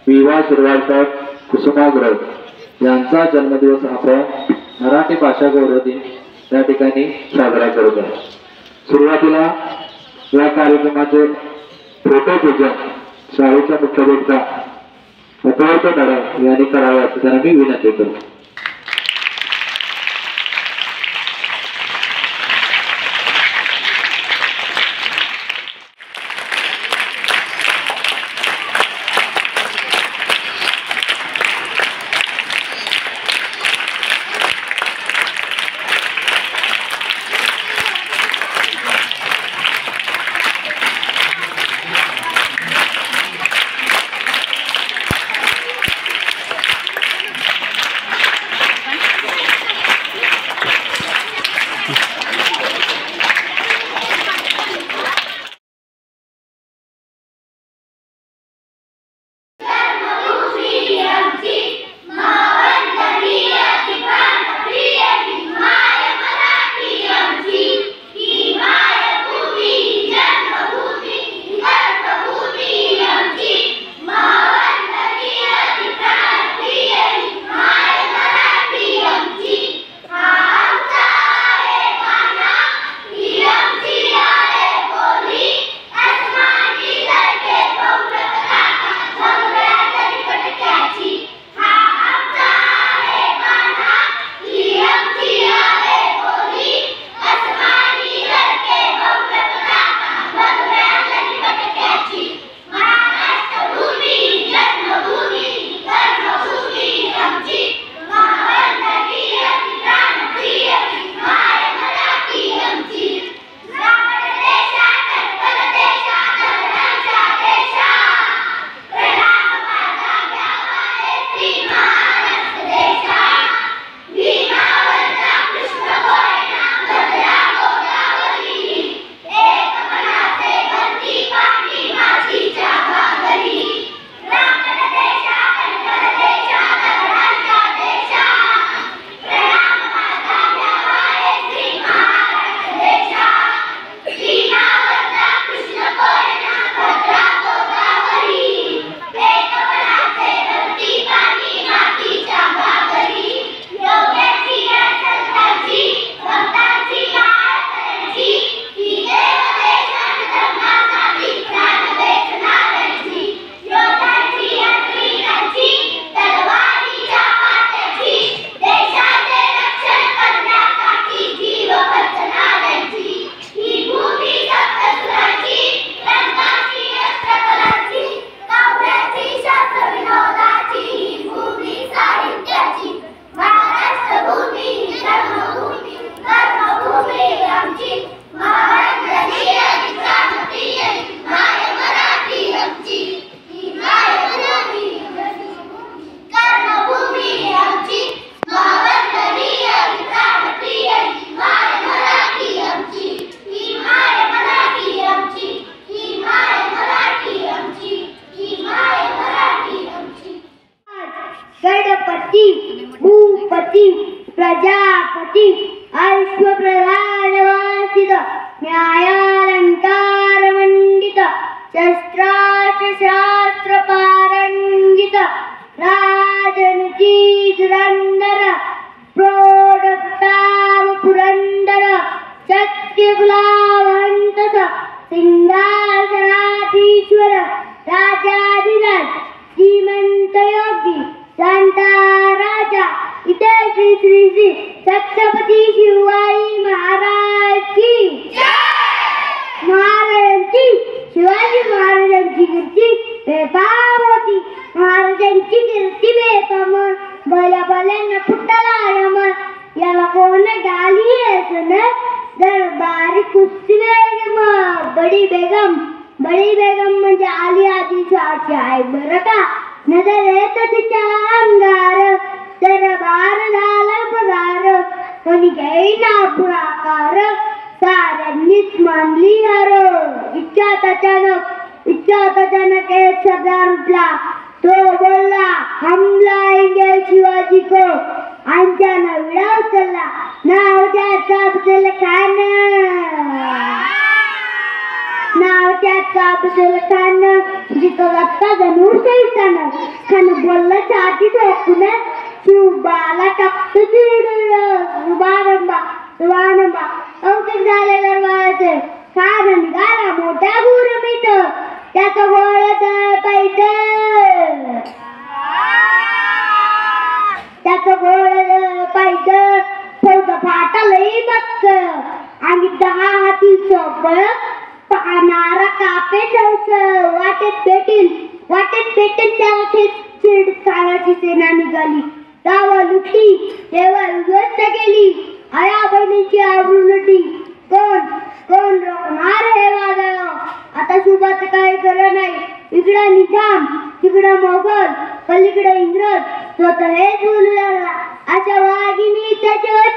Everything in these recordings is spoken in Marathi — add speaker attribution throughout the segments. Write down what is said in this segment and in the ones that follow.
Speaker 1: विवा शिरवाडकर कुसुमाग्रज यांचा जन्मदिवस आपण मराठी भाषा गौरव दिन या ठिकाणी साजरा करत आहे। सुरुवातीला या कार्यक्रमाचे फोटो पूजन शाळेच्या मुख्याध्यापिका पटवर्धन मॅडम यांनी करावे असे त्यांना मी विनंती करतो।
Speaker 2: गणपति भूपति प्रजापति अश्वप्रधानवासित न्यायालंकारमंडित शस्त्रास्त्र पारंगित राजनीति धुरंधर प्रोडक्ताव पुरंदर सत्यकुलावंतस सिंहासनाधीश्वर राजाधिराज श्रीमंत योगी शांता राजा इथे श्री श्री श्री छत्रपती शिवाजी महाराज की जय। महाराजांची शिवाजी महाराजांची कीर्ती बेफाम होती। महाराजांची कीर्ती बेफाम भल्या भल्यांना फुटला आराम याला कोण गाली असन दरबारी कुस्ती बेगम बडी बेगम म्हणजे आली आदिलशाहची आई बरं का। नजर येत तिच्या अंगार दरबार झाला पगार कोणी घेईना पुढाकार साऱ्यांनीच मानली हार। इच्छात अचानक एक सरदार उठला तो बोलला हम लाएंगे शिवाजी को। अंजाना विडा उचलला नाव त्याचा खान नाव त्याचा कापसेल खान जिथं रक्ता जणू सैतान खान बोललं छाती ठोकून शिवबाला टाकत चिडलं शुभारंभा शुभारंभा कौतुक झाले दरबाराचे खान निघाला मोठ्या गुरमीत त्याचं गोळ्यात पैठ त्याचं गोळ्यात पैठ फौज फाटलंही बघ आणि 10 हातीचं बळ पाहणारा कापे ठेवच वाटेत पेटेल त्याला चिड चालाची सेना निघाली दावा लुटली तेव्हा उद्ध्वस्त केली आया बहिणीची आबरू लुटली कोण रोखणार हे वादळ आता शुभाचं काही खरं नाही इकडं निजाम तिकडं मोगल पलीकडे इंग्रज स्वतः हेच बोलू लागला अशा वाघिणीचा छावा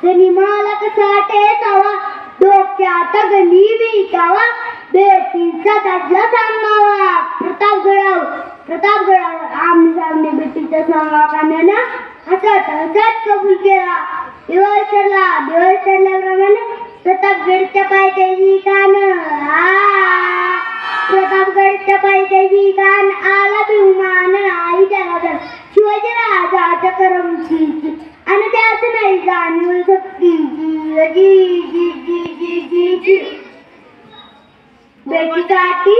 Speaker 2: त्यांनी मला कसा टेचावा डोक्यात गणी विटावा बेटीचा दाजला सांगावा प्रतापगडावर आमने सामने बेटीचा सांगा कान्यानं हसत कबूल केला दिवस ठरला प्रमाणे प्रतापगडच्या पायथ्याशी कान आला विमान आई जगावर शिवाजी राजाच्या करमची आणि त्याच नाही जाणीव सक्तीची बेटीसाठी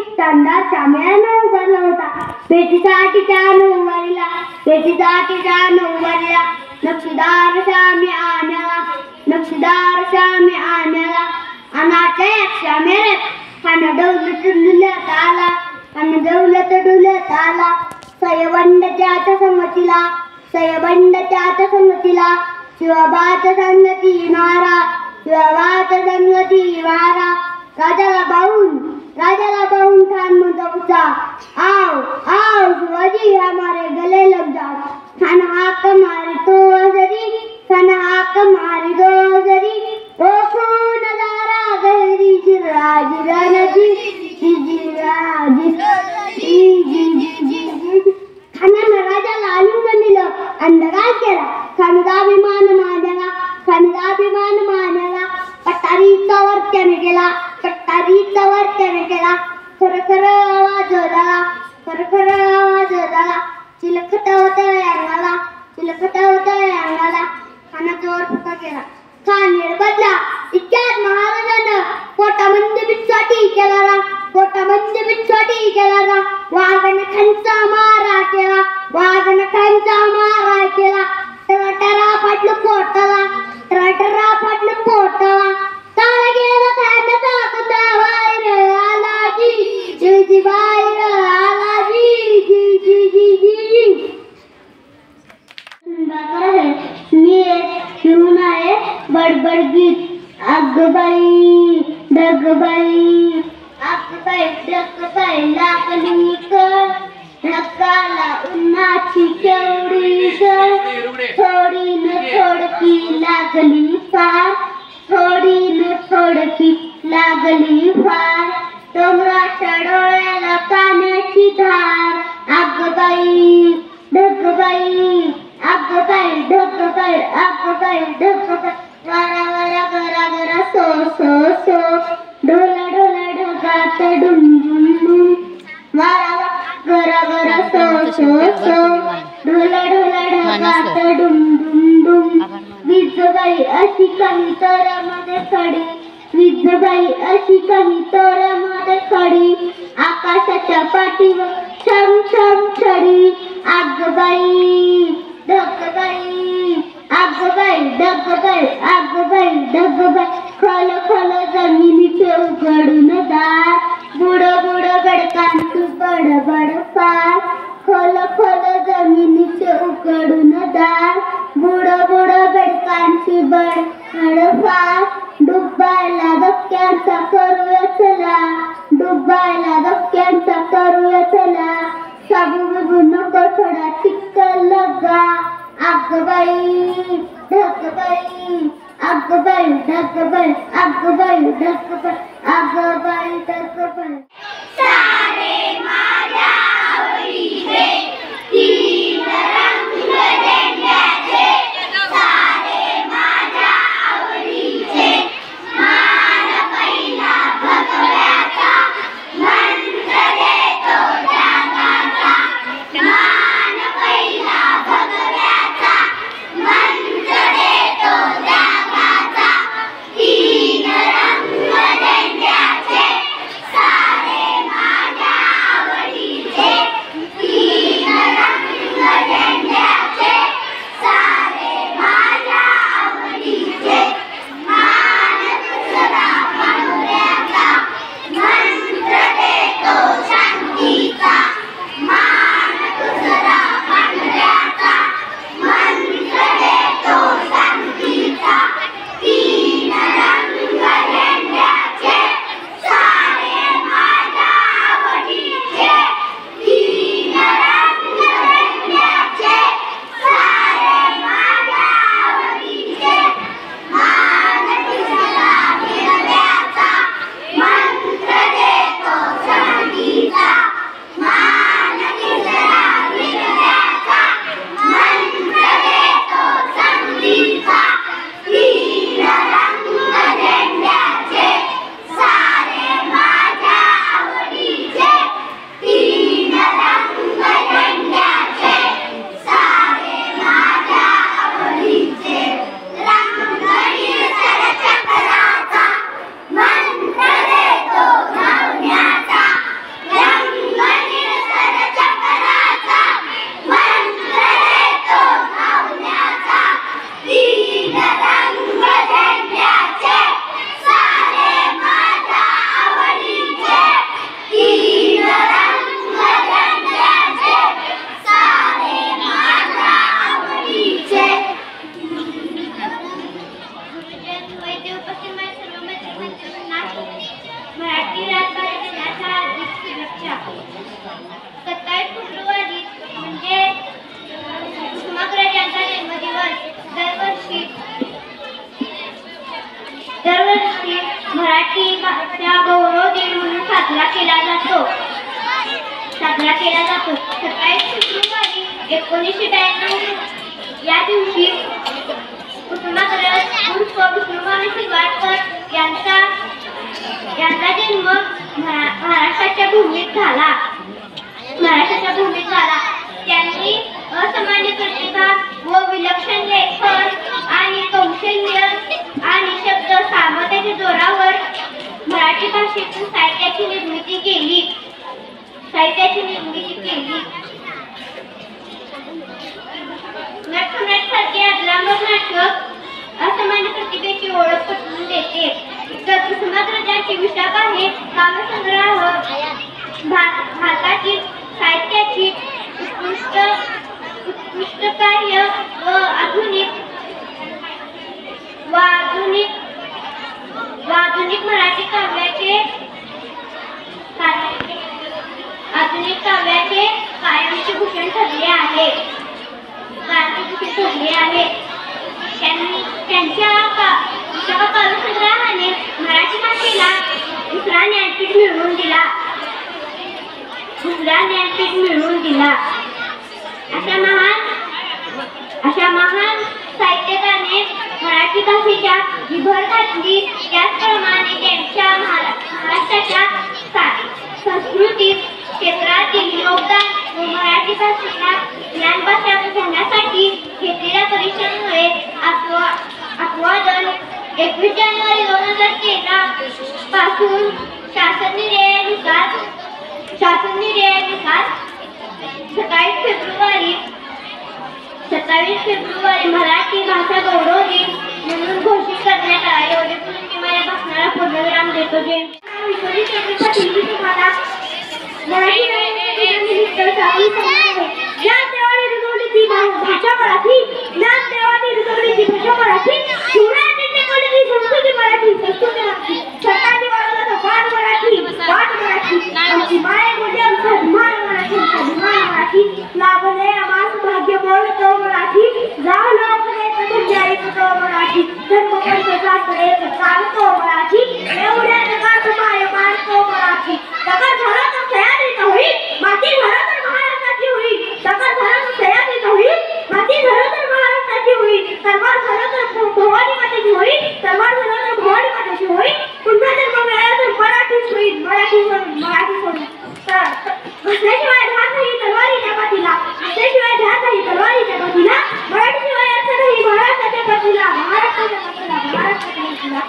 Speaker 2: शानदार शाम्यानं उभारला होता बेटीसाठी त्यानं उभारला नक्षीदार शाम्या अनाच्या शाम्यात खाना दौलत डुलत आला सयबंडच्या संगतीला शिवबाच्या संगती मारा राजाला बाहून खान म्हणतो आओ शिवाजी हमारे गले लग जाओ खान हाक मारी दो जरी ओ खून नजारा गहरी खानानं राजाला आलिंगन दिलं अंधकार केला खानदाभिमान मानला पट्टारीचा वर्त्याने केला खर आवाज झाला चिलखत होता अंगाला खानाचा वर फुका केला खान बदला इतक्यात महाराजानं पोटामध्ये बिच्छाटी केला वाघानं खांचा मारा केला टरा फाटलं पोटाला ताळ गेला खाण्याचा कथा बाहेर आला जी बाहेर आला जी मी घेऊन आहे बडबड गीत अगबाई डगबाई लागली ढकाला उन्हाची केवढी थोडी न थोडकी लागली फार डोंगराच्या डोळ्याला पाण्याची धार अगबाई ढगबाई वारा गरा सो ढोला ढगात डुम वारा गरा सो ढोला ढगात डुम विजबाई अशी काही तोरामध्ये खडी आकाशाच्या पाठीवर छम छडी अगबाई खोल जमिनीचे उघडून दार बुड गडकांची बडबड फार खोल जमिनीचे उघडून दार बुड गडकांची बडबड फार डुबायला धक्क्यांचा करूया चला साबू बिबू नको थोडा चिक्कल लगा अगबाई ढगबाई सारे माझ्या आवडीचे तीन रंग झेंड्याचे सारे साजरा केला जातो. 27 फेब्रुवारी 1992 या दिवशी कुसुमाग्रज उर्फ विष्णुमाने शिरवाडकर यांचा जन्म महाराष्ट्राच्या भूमीत झाला. त्यांनी असामान्य प्रतिभा व विलक्षण लेखन आणि कौशल्य आणि शब्द सामर्थ्याच्या जोरावर मराठी भाषेतून साहित्याची निर्मिती केली. नटसारखे अदलाबद नाटक असामान्य प्रतिभेची ओळख पटवून देते. तर कुसुमाग्रजांचे विशाख आहे काव्यसंग्रह भारतातील साहित्याची उत्कृष्ट कार्य व आधुनिक मराठी काव्याचे कायमचे भूषण ठरले आहे. त्यांच्या काव्यसंग्रहाने मराठी भाषेला दुसरा ज्ञानपीठ मिळवून दिला. अशा महान साहित्यकाराने मराठी भाषेच्या भर घातली. त्याचप्रमाणे त्यांच्या महाराष्ट्राच्या सांस्कृतिक क्षेत्रातील योगदान व मराठी भाषेला ज्ञानभाषा होण्यासाठी घेतलेल्या परिश्रमामुळे अपवादन 21 जानेवारी 2013 पासून शासन निर्णयानुसार 27 फेब्रुवारी मराठी भाषा गौरव दिन म्हणून घोषित करण्यात आला. एवढे बोलून मी माझ्या भाषणाला पूर्णविराम देतो. जे मराठी ज्ञानदेवाने रुजवली ती भाषा मराठी. ज्ञानदेवाने रुजवली ती भाषा मराठी. शिवरायांनी टिकवली ती संस्कृती मराठी. सरकारने वाढवला वाट मराठी. आमची माय बोली आमचा अभिमान मराठी. लाभले आम्हास भाग्य बोलतो मराठी. जावलो तुमच्या मराठी. धर्मपंथाकडे चालतो मराठी. एवढ्या जगात माय मानतो मराठी. दगड झाला तर तयारी होईल. माती झाला तर महाराष्ट्राची होईल. दगड झाला तर तयारी होईल. माती झाला तर महाराष्ट्राची होईल. तलवार झाला तर भवानी मातेची होईल. तलवार झाला तर भवानी मातेची होईल. पुन्हा जन्म मिळाला तर मराठीच होईल. मराठी होईल. घासल्याशिवाय ध्यान नाही तलवारीच्या पाठीला. घासल्याशिवाय ध्यान नाही तलवारीच्या पाठीला. मराठीशिवाय अर्थ नाही महाराष्ट्राच्या पाठीला. महाराष्ट्राच्या पाठीला.